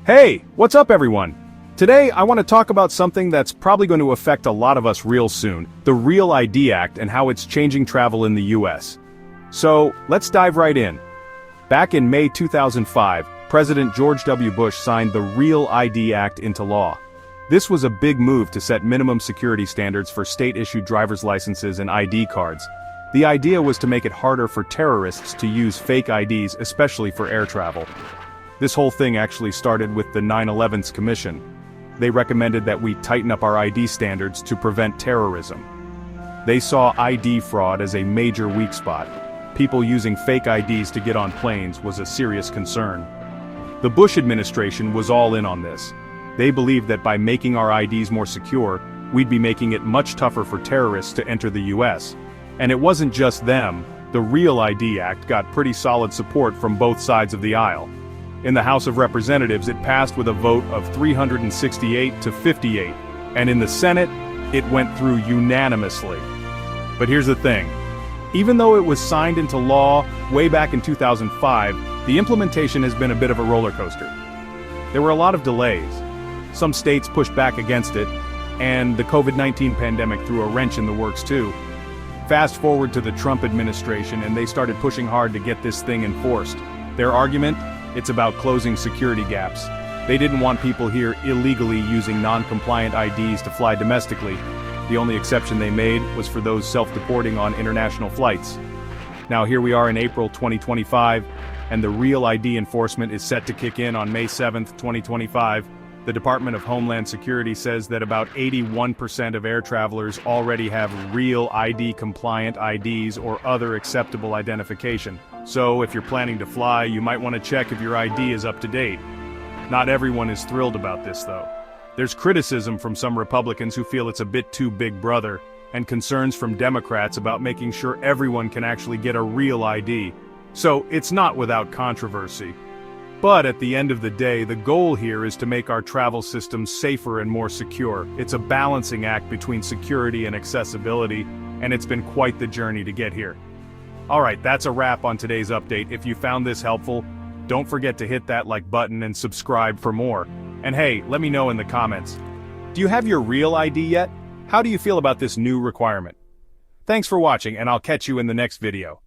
Hey, what's up everyone? Today I want to talk about something that's probably going to affect a lot of us real soon, the REAL-ID Act and how it's changing travel in the US. So, let's dive right in. Back in May 2005, President George W. Bush signed the REAL-ID Act into law. This was a big move to set minimum security standards for state-issued driver's licenses and ID cards. The idea was to make it harder for terrorists to use fake IDs, especially for air travel. This whole thing actually started with the 9/11's Commission. They recommended that we tighten up our ID standards to prevent terrorism. They saw ID fraud as a major weak spot. People using fake IDs to get on planes was a serious concern. The Bush administration was all in on this. They believed that by making our IDs more secure, we'd be making it much tougher for terrorists to enter the US. And it wasn't just them, the REAL-ID Act got pretty solid support from both sides of the aisle. In the House of Representatives it passed with a vote of 368 to 58, and in the Senate, it went through unanimously. But here's the thing. Even though it was signed into law way back in 2005, the implementation has been a bit of a roller coaster. There were a lot of delays. Some states pushed back against it, and the COVID-19 pandemic threw a wrench in the works too. Fast forward to the Trump administration and they started pushing hard to get this thing enforced. Their argument? It's about closing security gaps. They didn't want people here illegally using non-compliant IDs to fly domestically. The only exception they made was for those self-deporting on international flights. Now here we are in April 2025, and the REAL-ID enforcement is set to kick in on May 7th, 2025. The Department of Homeland Security says that about 81% of air travelers already have REAL-ID compliant IDs or other acceptable identification. So if you're planning to fly, you might want to check if your ID is up to date. Not everyone is thrilled about this though. There's criticism from some Republicans who feel it's a bit too big brother, and concerns from Democrats about making sure everyone can actually get a real ID. So it's not without controversy. But at the end of the day, the goal here is to make our travel systems safer and more secure. It's a balancing act between security and accessibility, and it's been quite the journey to get here. Alright, that's a wrap on today's update. If you found this helpful, don't forget to hit that like button and subscribe for more. And hey, let me know in the comments. Do you have your real ID yet? How do you feel about this new requirement? Thanks for watching, and I'll catch you in the next video.